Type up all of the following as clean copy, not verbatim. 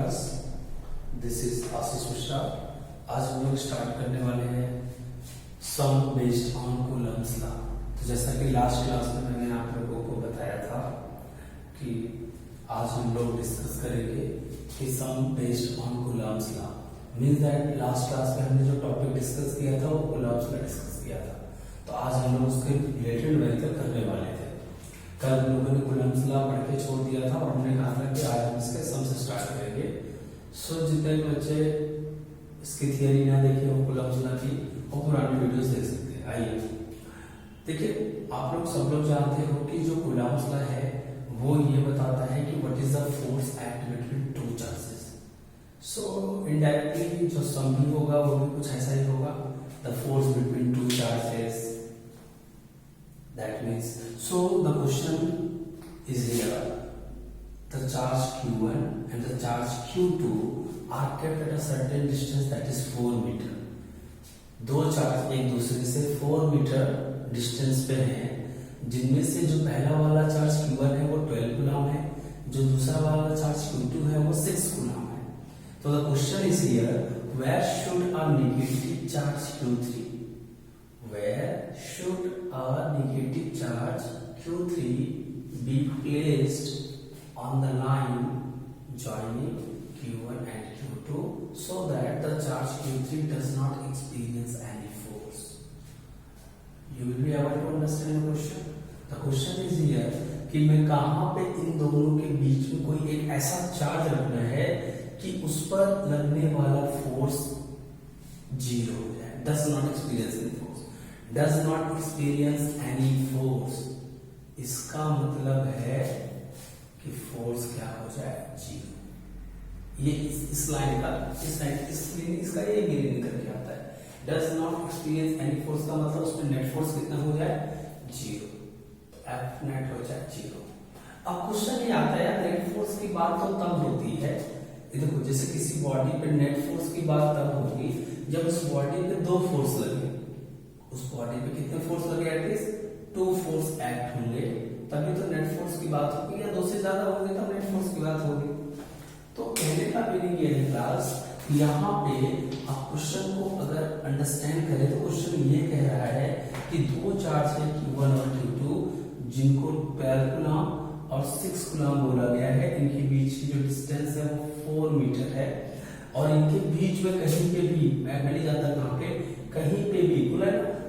Class, this is Ashish Mishra. आज हम लोग स्टार्ट करने वाले हैं सम बेस्ड ऑन कूलम्स लॉ। तो जैसा कि लास्ट क्लास में मैंने आप लोगों को बताया था कि आज हम लोग डिस्कस करेंगे कि some based on Coulomb's law means that last class में हमने जो टॉपिक डिस्कस किया था वो कूलम्स का डिस्कस किया था। तो आज हम लोग उसके रिलेटेड वेरीफाई करने वाले थे। कल हम लोगों ने कूलम्स लॉ पढ़ के छोड़ दिया था और हमने कहा था कि आज हम इसके सम से स्टार्ट करेंगे। सो जितने बच्चे इसकी थियरी ना देखे हो कूलम्स लॉ की, वो पुरानी वीडियोस देख सकते हैं। आइए देखिए, आप लोग सब लोग जानते हो कि जो कूलम्स लॉ है वो ये बताता है कि what is the force act between two charges. So indirectly जो सम भी होगा वो भी कुछ ऐसा ही होगा, the force between two charges. That means, so the question is here: the charge Q1 and the charge Q2 are kept at a certain distance, that is 4 meter. दो charge एक दूसरे से 4 मीटर डिस्टेंस पे हैं, जिनमें से जो पहला वाला चार्ज Q1 है वो 12 कूलम है, जो दूसरा वाला चार्ज Q2 है वो 6 कूलम है। तो the question is here: where should a negative charge Q3? Where should a negative charge Q3 be placed on the line joining Q1 and Q2 so that the charge Q3 does not experience any force? You will be able to understand the question. The question is here कि मैं कहाँ पे इन दोनों के बीच में कोई एक ऐसा चार्ज रखना है कि उस पर लगने वाला फोर्स जीरो हो जाए, does not experience any force. Does not experience any force, इसका मतलब है कि फोर्स क्या हो जाए, जीरो। ये इस लाइन का इसका ये मीनिंग करके आता है। Does not experience any force का मतलब उसमें नेट फोर्स कितना हो जाए, जीरो। F नेट हो जाए जीरो। अब क्वेश्चन ये आता है, नेट फोर्स की बात तो तब होती है, देखो जैसे किसी बॉडी पे नेट फोर्स की बात तब होगी जब उस बॉडी पे दो फोर्स लगे। उस बॉडी पे कितने फोर्स लगे, एटलीस्ट 2 फोर्स एक्ट होंगे, तभी तो नेट फोर्स की बात होगी, या 2 से ज्यादा होंगे तब नेट फोर्स की बात होगी। तो कहने का मीनिंग ये है क्लास, यहाँ पे आप क्वेश्चन को अगर अंडरस्टैंड करें तो क्वेश्चन ये कह रहा है कि दो चार्ज है Q1 और Q2 जिनको 12 कूलम और 6 कूलम बोला गया है। इनके बीच की जो डिस्टेंस है वो 4 मीटर है और इनके बीच में कहीं पे भी, मैं नहीं जानता कहाँ पे, कहीं पे भी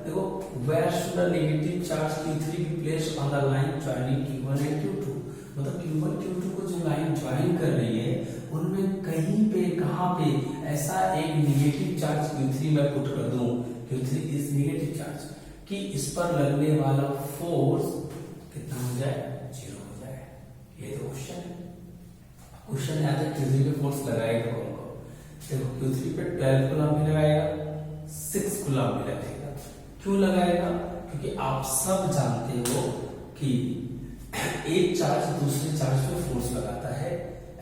देखो, where should a negative charge Q3 be placed on the line joining Q1 and Q2? मतलब Q1 Q2 को जो लाइन ज्वाइन कर रही है उनमें कहीं पे, कहाँ पे ऐसा एक नेगेटिव चार्ज Q3 मैं पुट कर दूं, Q3 इज नेगेटिव चार्ज, कि इस पर लगने वाला फोर्स कितना हो जाए, जीरो हो जाए। ये तो क्वेश्चन है। क्वेश्चन है आता Q3 पे फोर्स लगाएगा कौन को? देखो Q3 पे 12 कूलम भी लगाएगा, 6 कूलम भी लगेगा। क्यों लगाएगा? क्योंकि आप सब जानते हो कि एक चार्ज दूसरे चार्ज पे फोर्स लगाता है,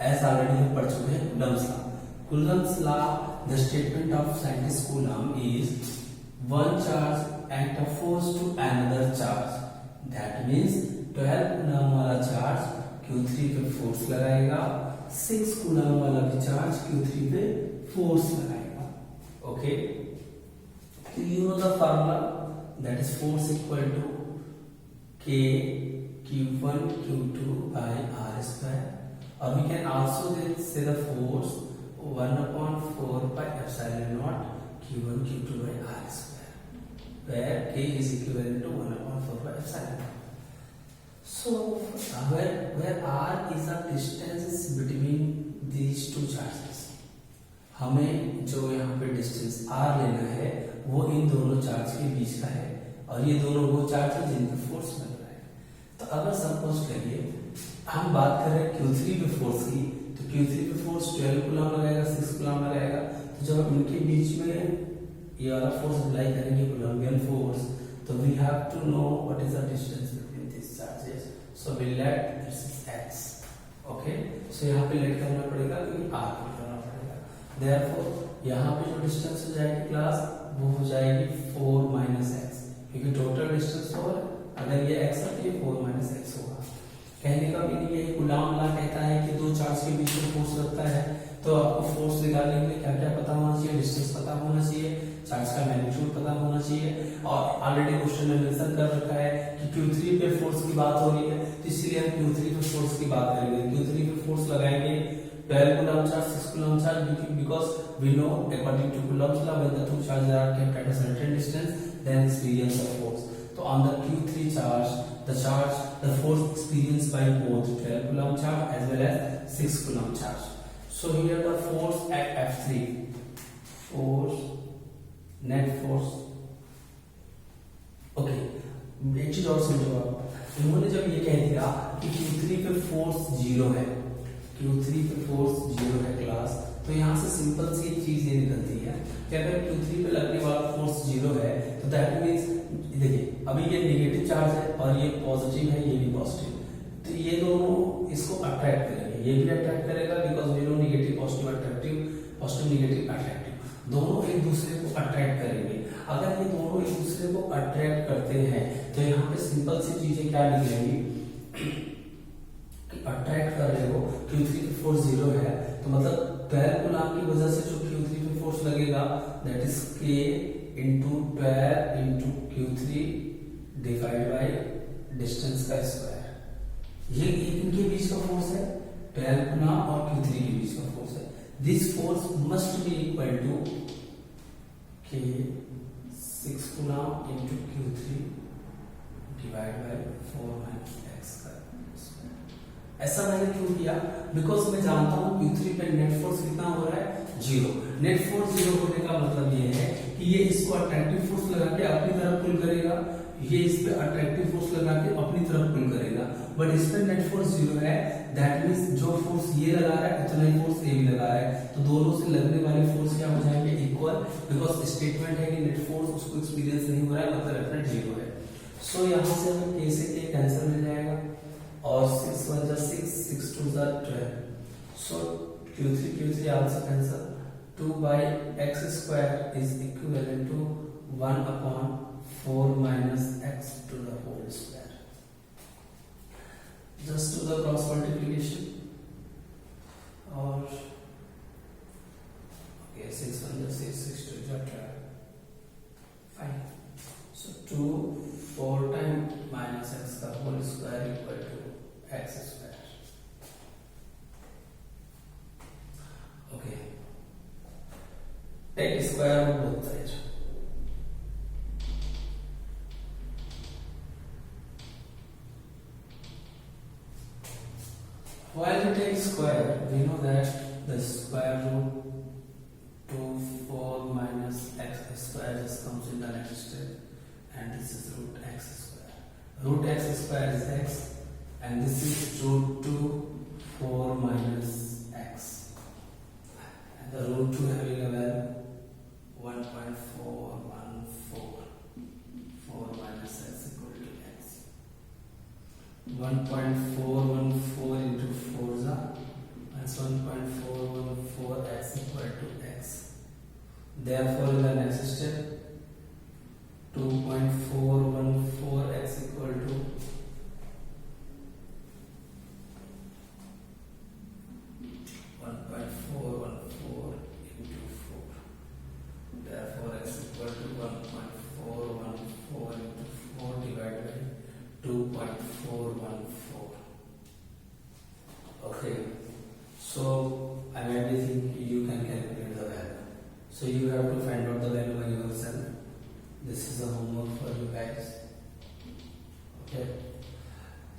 एज ऑलरेडी हम पढ़ चुके हैं Coulomb's law. Coulomb's law, the statement of scientist Coulomb is one charge act a force to another charge. That means 12 Coulomb वाला चार्ज Q3 पे फोर्स लगाएगा, 6 कूलम वाला भी चार्ज Q3 पे फोर्स लगाएगा। Okay, you know the formula, that is force equal to K Q1 Q2 by R square, or we can also say the force 1/4 by epsilon naught Q1 Q2 by R square, where K is equivalent to 1/4 by epsilon naught. So where R is the distance between these two charges, हमें जो यहाँ पे distance R लेना है वो इन दोनों charge के बीच का है, और ये दोनों वो चार्ज है जिन पे फोर्स लग रहा है। तो अगर सपोज करिए हम बात कर रहे हैं Q3 पे फोर्स की, तो Q3 पे फोर्स 12 कूलम लगाएगा, 6 कूलम लगाएगा। तो जब हम इनके बीच में ये वाला फोर्स अप्लाई करेंगे, कूलम्बियन फोर्स, तो we have to know what is the distance between this charges. So we let this is x। Okay, so यहाँ पे लेट करना पड़ेगा क्योंकि R करना पड़ेगा। देयरफॉर यहाँ पे जो डिस्टेंस हो जाएगी क्लास वो हो जाएगी 4 माइनस एक्स, क्योंकि टोटल डिस्टेंस 4, अगर ये x है तो ये 4 माइनस एक्स होगा। कहने का मीनिंग ये कूलम लॉ कहता है कि दो चार्ज के बीच में फोर्स लगता है, तो आपको फोर्स निकालने के लिए क्या क्या पता होना चाहिए, डिस्टेंस पता होना चाहिए, चार्ज का मैग्नीट्यूड पता होना चाहिए, और ऑलरेडी क्वेश्चन में मेंशन कर रखा है कि Q3 पे फोर्स की बात हो रही है, तो इसीलिए हम Q3 पे फोर्स की बात करेंगे। Q3 पे फोर्स लगाएंगे 12 coulomb charge, 6 coulomb charge, because we know according to Coulomb's law when the two charges are kept at a certain distance then experience a force. So on the Q3 charge, the force experienced by both 12 coulomb charge as well as 6 coulomb charge. So here the force at F3, net force. Okay, एक चीज और समझो आप, उन्होंने जब ये कह दिया कि Q3 पे फोर्स 0 है, Q3 पे फोर्स 0 है क्लास, तो यहाँ से सिंपल सी एक चीज ये निकलती है कि अगर Q3 पे लगने वाला फोर्स 0 है तो दैट मींस देखिए अभी ये नेगेटिव चार्ज है और ये पॉजिटिव है, ये भी पॉजिटिव, तो ये दोनों इसको अट्रैक्ट करेंगे, ये भी अट्रैक्ट करेगा because we know negative positive attractive, positive negative attractive, दोनों एक दूसरे को अट्रैक्ट करेंगे। अगर ये दोनों एक दूसरे को अट्रैक्ट करते हैं तो यहाँ पे सिंपल सी चीजें क्या निकलेंगी कि अट्रैक्ट कर रहे हो, Q3 पे फोर्स 0 है तो मतलब 12 कूलम की वजह से जो Q3 पे फोर्स लगेगा that is K into 12 into Q3 divide by distance का स्क्वायर, ये इनके बीच का फोर्स है 12 गुना और Q3 के बीच का फोर्स है। This force must be equal to K 6 गुना into Q3 divide by 4 minus x का स्क्वायर। ऐसा मैंने क्यों किया, बिकॉज मैं जानता हूं Q3 पे नेट फोर्स कितना हो रहा है 0। नेट फोर्स 0 होने का मतलब ये है कि ये इसको अट्रैक्टिव फोर्स लगा के अपनी तरफ पुल करेगा, ये इस पे अट्रैक्टिव फोर्स लगा के अपनी तरफ पुल करेगा, बट इस पे नेट फोर्स 0 है, दैट मींस जो फोर्स ये लगा रहा है उतना ही फोर्स ये भी लगा रहा है, तो दोनों से लगने वाले फोर्स क्या हो जाएंगे इक्वल, बिकॉज स्टेटमेंट है कि नेट फोर्स उसको एक्सपीरियंस नहीं हो रहा है मतलब रेफरेंट 0 है। सो यहाँ से हमें K से K कैंसिल मिल जाएगा और 6 1 जा 6 6 2 जा 12, सो Q3 answer cancel, 2 by x square is equivalent to 1 upon 4 minus x to the whole square. Just do the cross multiplication और okay 6 1 जा 6 6 2 जा 12, fine. So 2 4 times minus x का whole square equal to x square. Okay. Take square of both sides. While we take square, we know that the square root 2 4 minus x square just comes in the next step, and this is root x square. Root x square is x, and this is root 2 4 minus x, and the root 2 having a value 1.414, 4 minus x equal to x. 1.414 into 4 is that's 1.414 x equal to x. Therefore, in the next step, 2.414 x equal to 1.414 into 4. Therefore, x equal to 1.414 into 4 divided by 2.414. Okay, so I maybe think you can calculate the value. So you have to find out the value by yourself. This is a homework for you guys. Okay,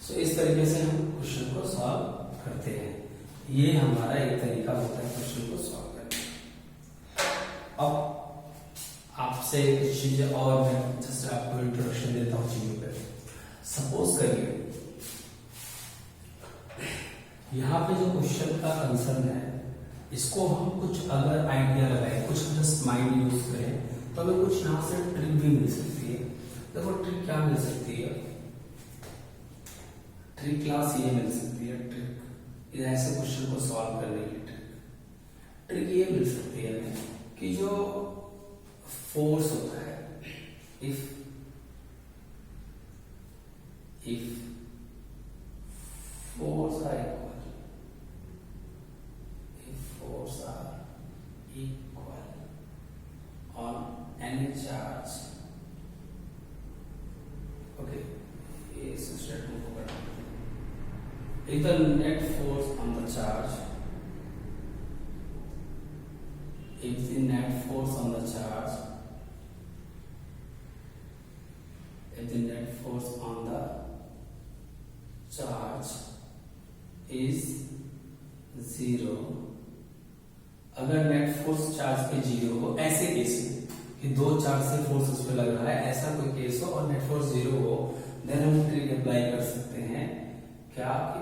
so इस तरीके से हम question को solve करते हैं। ये हमारा एक तरीका होता है क्वेश्चन को सॉल्व करने का। अब आपसे कुछ चीजें और मैं जस्ट आपको इंट्रोडक्शन देता हूँ चीजों पे। सपोज करिए यहाँ पे जो क्वेश्चन का कंसर्न है इसको हम कुछ अगर आइडिया लगाए, कुछ जस्ट माइंड यूज करें तो हमें कुछ यहाँ से ट्रिक भी मिल सकती है। देखो ट्रिक क्या मिल सकती है, ट्रिक क्लास ये मिल सकती है, ट्रिक ऐसे क्वेश्चन को सॉल्व करने की ट्रिक ये मिल सकती है कि जो फोर्स होता है, if force are equal, if force if the net force on the charge, if the net force on the charge, if the net force on the charge is 0, अगर नेट फोर्स चार्ज पे 0 हो, ऐसे case में कि दो charge से force उस पर लग रहा है, ऐसा कोई केस हो और नेट फोर्स 0 हो, देन हम ट्रिक अप्लाई कर सकते हैं क्या कि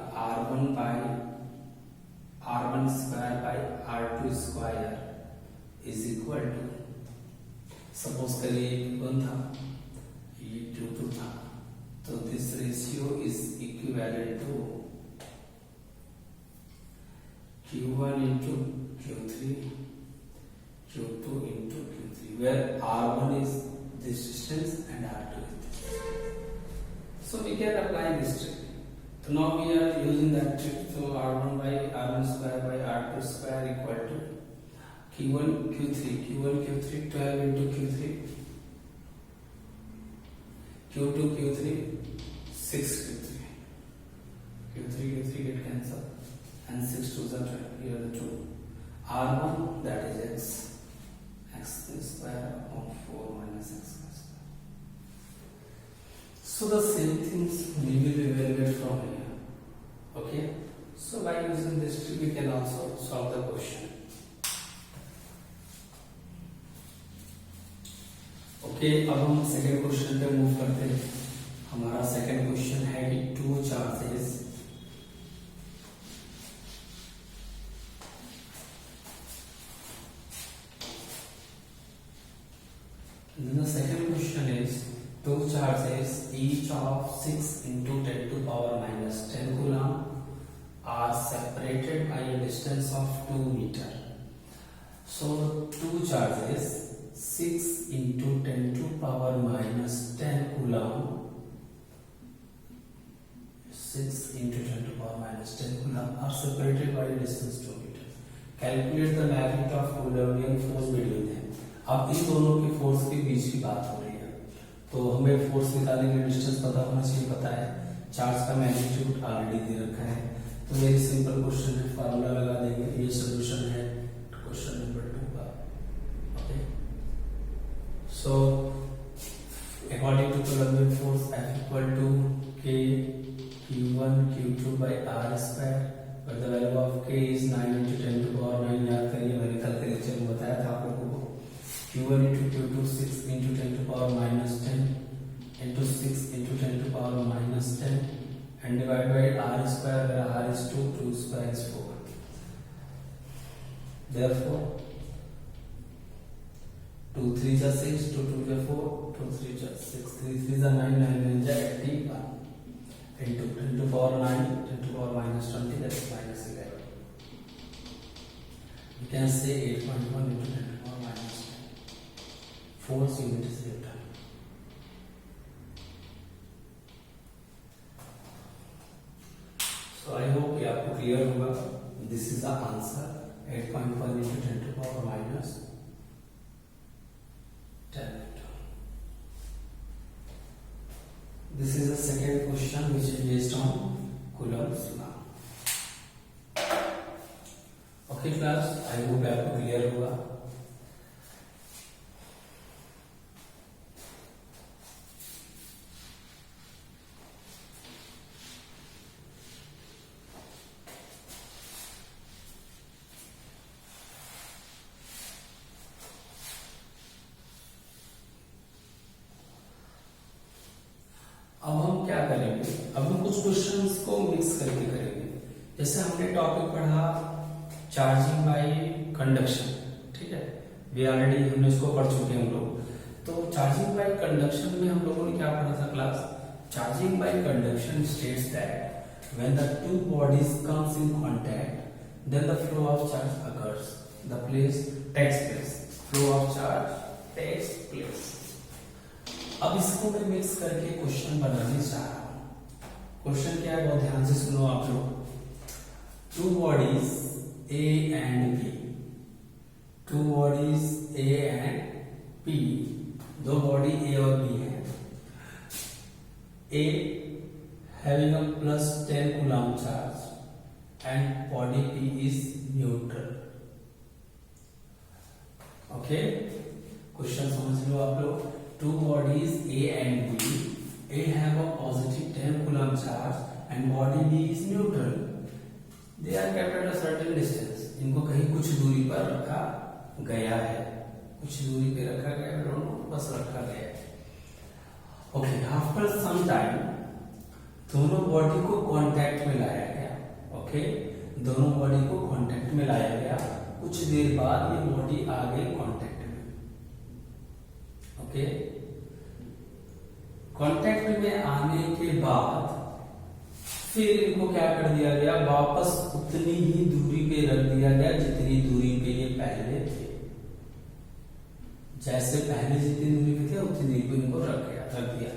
R1 square by R2 square is equal to, suppose करिए Q1 था, ये Q2 था, तो this ratio is equivalent to Q1 into Q3, Q2 into Q3, where R1 is this distance and R2 is this. So we can apply this trick. So now we are using that trick. So R1 by R1 square by R2 square equal to Q1 Q3, 12 into Q3, Q2 Q3, 6 Q3, Q3 get cancelled. And 6 to the 12, here the 2. R1 that is x square upon 4 minus x square. So the same things we will evaluate from here. Okay. So by using this trick we can also solve the question. Okay. अब हम second question पे move करते हैं. हमारा second question है कि two charges then the second question is two charges each of 6 into 10 to power minus 10 coulomb are separated by a distance of 2 meter. So two charges 6 into 10 to power minus 10 coulomb, 6 into 10 to power minus 10 coulomb are separated by a distance 2 meter. Calculate the magnitude of Coulombian force between them. अब इन दोनों की force के बीच की बात हो रही है, तो हमें फोर्स निकालने के डिस्टेंस पता होना चाहिए. पता है चार्ज का मैग्नीट्यूड ऑलरेडी दे रखा है, तो वेरी सिंपल क्वेश्चन है, फार्मूला लगा देंगे. ये सॉल्यूशन है क्वेश्चन नंबर 2 का. Okay. So according to Coulombian force F equal to K Q1 Q2 by R square, but the value of K is 9 into 10 to power 9. याद करिए, मैंने कल के लेक्चर में बताया था आप लोगों को. Q1 into Q2 6 into 10 to power minus 10 into 6 into 10 to power minus 10 and divided by R square, where R is 2, 2 square is 4. Therefore 2 3 is 6, 2 2 is 4, 2 3 is 6, 3 3 is 9, 9 9 is 81 into 10 to power 9, 10 to power minus 20, that is minus 11. You can say 8.1 into 10 to power minus 10. Force unit is written. So I hope ये आपको clear होगा. This is the answer. 8.1 into 10 to power minus 10. This is the second question which is based on Coulomb's law. Okay class, I hope आपको clear होगा. अब हम क्या करेंगे, अब हम कुछ क्वेश्चंस को मिक्स करके करेंगे. जैसे हमने टॉपिक पढ़ा चार्जिंग बाय कंडक्शन, ठीक है, वे ऑलरेडी हमने इसको पढ़ चुके हैं हम लोग. तो चार्जिंग बाय कंडक्शन में हम लोगों ने क्या पढ़ा था class? Charging by conduction states that when the two bodies comes in contact then the flow of charge occurs, the place takes place, flow of charge takes place. अब इसको मैं मिक्स करके क्वेश्चन बनाने चाह रहा हूं. क्वेश्चन क्या है, बहुत ध्यान से सुनो आप लोग. Two bodies A and B, two bodies A and B, दो बॉडी A और B है. A having a plus 10 coulomb charge and body P is neutral. Okay, question समझ लो आप लोग. Two bodies A and B. A have a positive 10 coulomb charge and body B is neutral. They are kept at a certain distance. इनको कहीं कुछ दूरी पर रखा गया है, कुछ दूरी पे रखा गया है, दोनों बस रखा गया है. ओके, आफ्टर सम टाइम दोनों बॉडी को कांटेक्ट में लाया गया. ओके, दोनों बॉडी को कांटेक्ट में लाया गया. कुछ देर बाद ये बॉडी आ गई कांटेक्ट में. ओके, कांटेक्ट में आने के बाद फिर इनको क्या कर दिया गया, वापस उतनी ही दूरी पे रख दिया गया जितनी दूरी पे ये पहले थे. जैसे पहले जितनी दूरी पे थे उतनी दूरी पे इनको रख दिया गया.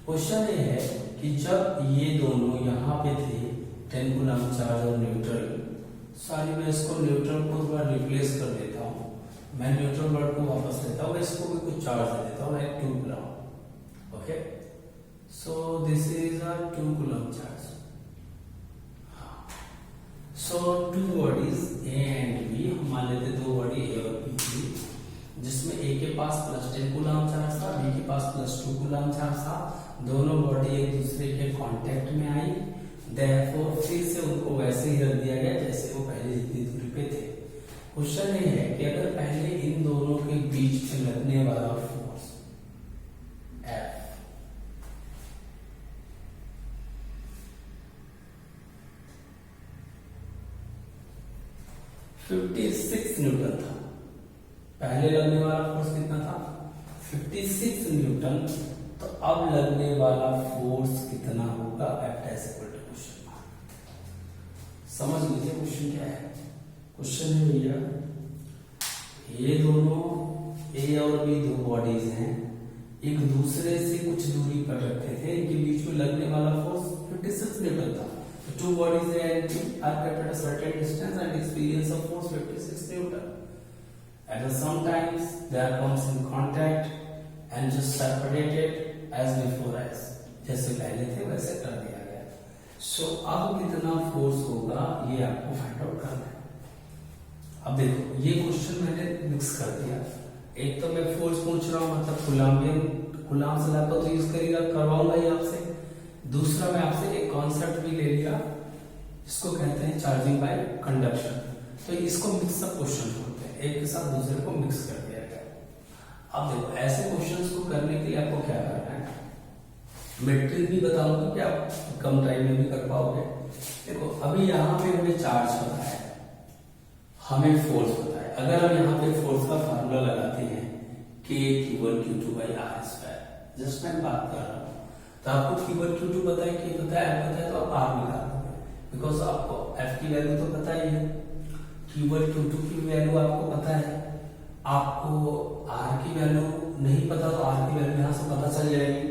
क्वेश्चन ये है कि जब ये दोनों यहाँ पे थे 10 कूलम चार्ज और न्यूट्रल, सॉरी मैं इसको न्यूट्रल को थोड़ा रिप्लेस कर देता हूँ. मैं न्यूट्रल वर्ड को वापस लेता हूँ, इसको भी कुछ चार्ज दे देता हूँ, 2 coulomb. Okay, so this is a 2 coulomb charge. So two bodies A and B, हम मान लेते दो बॉडी A और B थी, जिसमें A के पास प्लस 10 कूलम चार्ज था, B के पास प्लस 2 कूलम चार्ज था. दोनों बॉडी एक दूसरे के कांटेक्ट में आई. Therefore फिर से उनको वैसे ही रख दिया गया जैसे वो पहले जितनी दूरी पे थे. क्वेश्चन ये है कि अगर पहले इन दोनों के बीच में लगने वाला फोर्स F 56 न्यूटन था. पहले लगने वाला फोर्स कितना था? 56 न्यूटन. तो अब लगने वाला फोर्स कितना होगा? समझ लीजिए क्वेश्चन क्या है. क्वेश्चन है भैया, ये दोनों ए और बी दो बॉडीज हैं, एक दूसरे से कुछ दूरी पर रखते थे, इनके बीच में लगने वाला फोर्स 56 न्यूटन था. Two bodies A and B are kept at a certain distance and experience a force 56 Newton. At some times they are comes in contact and just separated as before as. जैसे पहले थे वैसे कर दिया गया. So अब कितना force होगा ये आपको फाइंड आउट करना है. अब देखो ये क्वेश्चन मैंने मिक्स कर दिया. एक तो मैं फोर्स पूछ रहा हूँ, मतलब कूलम से लगा तो यूज करेगा करवाऊंगा ही आपसे. दूसरा मैं आपसे एक कॉन्सेप्ट भी ले लिया, इसको कहते हैं चार्जिंग बाय कंडक्शन. तो इसको मिक्सअप क्वेश्चन बोलते हैं, एक के साथ दूसरे को मिक्स कर दिया गया. अब देखो ऐसे क्वेश्चंस को करने के लिए आपको क्या करना है, मेट्रिक भी बताऊंगा कि आप कम टाइम में भी कर पाओगे. देखो अभी यहाँ पे हमें चार्ज पता है, हमें फोर्स पता है. अगर हम यहाँ पे फोर्स का फार्मूला लगाते हैं K=Q1 Q2 by r², just मैं बात कर रहा हूँ, तो आपको Q1 Q2 पता है, K पता है, F पता है, तो आप R मिला दोगे बिकॉज आपको F की वैल्यू तो पता ही है, Q1 Q2 की वैल्यू आपको पता है. आपको R की वैल्यू नहीं पता तो R की वैल्यू यहाँ से पता चल जाएगी.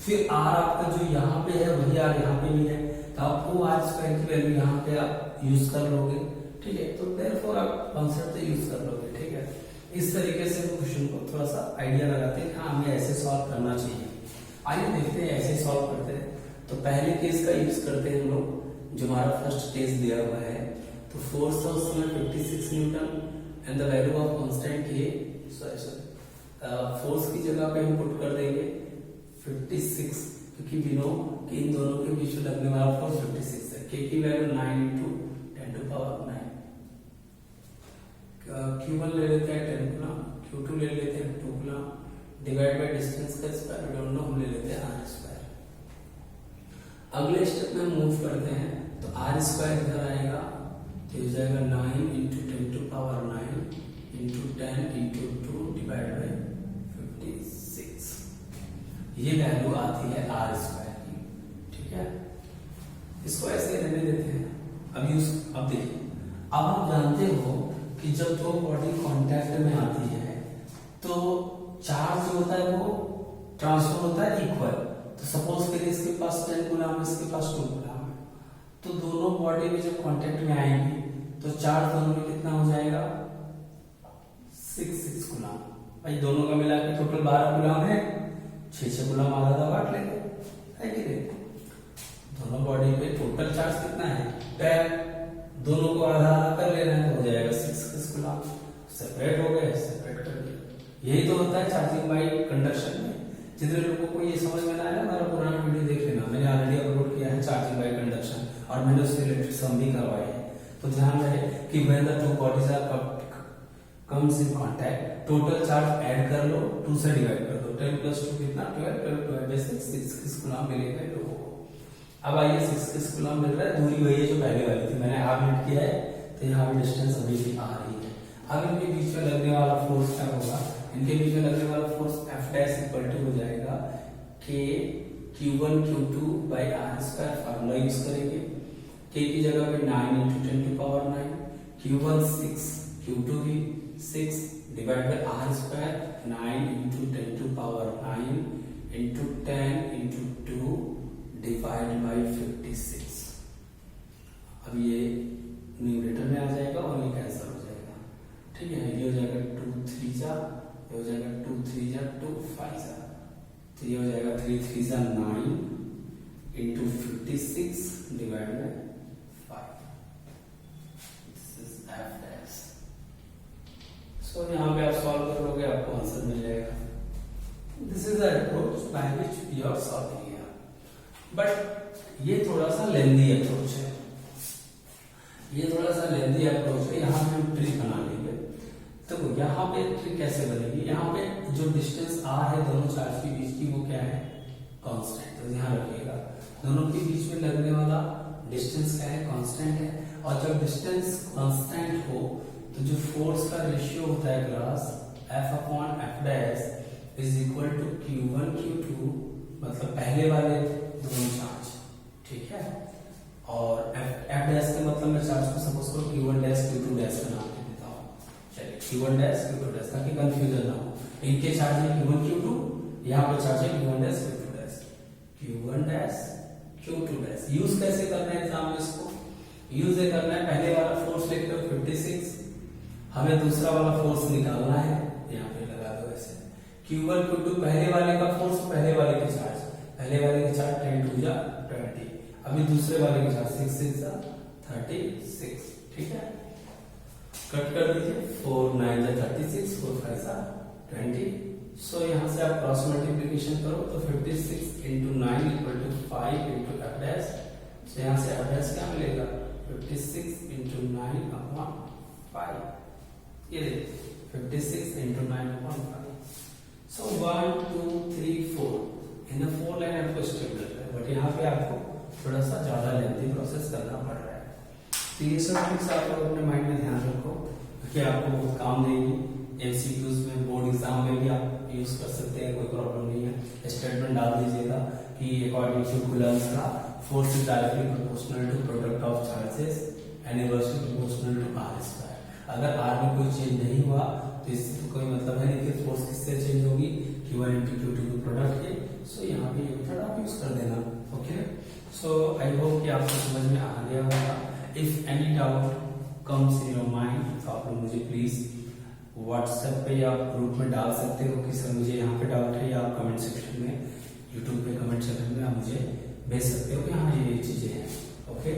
फिर R आपका जो यहाँ पे है वही R यहाँ पे भी है, तो आपको r² की वैल्यू यहाँ पे आप यूज कर लोगे. ठीक है, तो देयरफॉर आप कॉन्सेप्ट यूज कर लोगे. ठीक है, इस तरीके से क्वेश्चन को थोड़ा सा आइडिया लगाते हैं, हाँ हमें ऐसे सॉल्व करना चाहिए. आइए देखते हैं ऐसे सॉल्व करते हैं. तो पहले केस का यूज करते हैं हम लोग, जो हमारा फर्स्ट केस दिया हुआ है. तो फोर्स ऑफ समय 56 Newton and the value of constant K. Force की जगह पे हम पुट कर देंगे 56, क्योंकि वी नो कि इन दोनों के बीच में लगने वाला फोर्स 56 है. K की वैल्यू 9 × 10⁻⁹. Q1 ले लेते हैं 10 कूलम, Q2 ले लेते हैं 2 कूलम, डिवाइड बाय डिस्टेंस का स्क्वायर, वी डोंट नो, हम ले लेते हैं r². अगले स्टेप में मूव करते हैं, तो r² इधर आएगा, तो हो जाएगा 9 × 10⁹ × 10 × 2 डिवाइड बाय 56. ये वैल्यू आती है r² की. ठीक है, इसको ऐसे रहने देते हैं. अब देखिए, अब आप जानते हो कि जब दो बॉडी कांटेक्ट में आती है तो चार्ज जो होता है वो ट्रांसफर होता है इक्वल. तो सपोज करिए इसके पास 10 कूलम है, इसके पास 2 कूलम है, तो दोनों बॉडी में जब कांटेक्ट में आएंगी तो चार्ज दोनों में कितना हो जाएगा? 6 कूलम. भाई दोनों का मिला के टोटल 12 कूलम है, 6 कूलम आधा बांट लेंगे, है कि नहीं? दोनों बॉडी पे टोटल चार्ज कितना है 10, दोनों को आधा आधा कर लेना है तो हो जाएगा 6 कूलम। सेपरेट हो गए, सेपरेट कर दिया। यही तो होता है चार्जिंग बाय कंडक्शन में। जितने लोगों को ये समझ में ना आया मेरा पुराना वीडियो देख लेना, मैंने ऑलरेडी अपलोड किया है चार्जिंग बाय कंडक्शन और मैंने उससे रिलेटेड सम भी करवाए हैं। तो ध्यान रहे कि when the two bodies are comes in contact, total charge add कर लो, 2 से डिवाइड कर दो, 10 + 2 कितना 12, 12 बाय 6 कूलम मिलेगा लोगों को। अब आइए 6 कूलम मिल रहा है, दूरी वही है जो पहले वाली थी, मैंने हाफ मीट किया है तो यहाँ भी डिस्टेंस अभी भी आ रही है। अब इनके बीच में लगने वाला फोर्स क्या होगा, इनके बीच में लगने वाला फोर्स F' इक्वल टू हो जाएगा K Q1 Q2 by r², formula use करेंगे। K की जगह पे 9 × 10⁹, Q1 6, Q2 भी 6 divide by r², 9 × 10⁹ into 10 × 2 divide by 56। अब ये न्यूमरेटर में आ जाएगा और ये कैंसिल हो जाएगा, ठीक है। ये हो जाएगा 2 3 जा, ये हो जाएगा 2 3 जा 2 5 जा, तो ये हो जाएगा 3 3 जा 9 into 56 divide by 5। This is F'। So यहाँ पे आप सॉल्व करोगे आपको आंसर मिल जाएगा। This is the approach by which we are solving. But ये थोड़ा सा लेंदी अप्रोच है, ये थोड़ा सा लेंदी अप्रोच है। यहाँ पे हम ट्री बना लेंगे। तो यहाँ पे ट्री कैसे बनेगी, यहाँ पे जो डिस्टेंस r है दोनों चार्ज के बीच की वो क्या है कांस्टेंट, तो ध्यान रखिएगा दोनों के बीच में लगने वाला डिस्टेंस क्या है कांस्टेंट है। और जब डिस्टेंस कांस्टेंट हो तो जो फोर्स का रेशियो होता है class F/F' is equal to Q1 Q2, मतलब पहले वाले दोनों चार्ज, ठीक है। और F' के मतलब मैं चार्ज को सपोज करो Q1' Q2' का नाम दे देता हूँ। चलिए Q1' Q2' ताकि कंफ्यूजन ना हो। इनके चार्ज है Q1 Q2, यहाँ पर चार्ज है Q1' Q2', Q1' Q2'। Use कैसे करना है एग्जाम में, इसको यूज करना है पहले वाला फोर्स लेकर 56, हमें दूसरा वाला फोर्स निकालना है, यहाँ पे लगा दो ऐसे। Q1 Q2 पहले वाले का फोर्स, पहले वाले के चार्ज, पहले वाले के चार्ज 10 2 जा 20, अभी दूसरे वाले के चार्ज 6 6 जा 36, ठीक है। कट कर दीजिए, 4 9 जा 36, 4 5 जा 20। सो यहाँ से आप क्रॉस मल्टीप्लिकेशन करो तो 56 × 9 इक्वल टू 5 × F'। तो यहाँ से F' क्या मिलेगा 56 × 9/5, ये देखिए 56 × 9/5। सो 1 2 3 4 इन 4 लाइन आपको स्टेप मिल रहा है, बट यहाँ पे आपको थोड़ा सा ज्यादा लेंथी प्रोसेस करना पड़ रहा है। तो ये सब ट्रिक्स आप लोग अपने माइंड में ध्यान रखो कि आपको बहुत काम देगी। एमसीक्यूज में, बोर्ड एग्जाम में भी आप यूज कर सकते हैं, कोई प्रॉब्लम नहीं है। स्टेटमेंट डाल दीजिएगा कि अकॉर्डिंग टू कूलम्स का force is directly proportional to product of charges and inversely proportional to r²। अगर r में कोई चेंज नहीं हुआ तो इससे तो कोई मतलब है नहीं कि फोर्स किससे चेंज होगी, Q1 × Q2 के प्रोडक्ट के। सो यहाँ पे ये मेथड आप यूज कर देना, ओके। सो आई होप कि आपको समझ में आ गया होगा। If any doubt comes in your mind तो आप लोग मुझे प्लीज व्हाट्सएप पे या ग्रुप में डाल सकते हो कि सर मुझे यहाँ पे डाउट है, या आप कमेंट सेक्शन में, यूट्यूब पे कमेंट सेक्शन में आप मुझे भेज सकते हो कि हाँ ये चीजें हैं, ओके।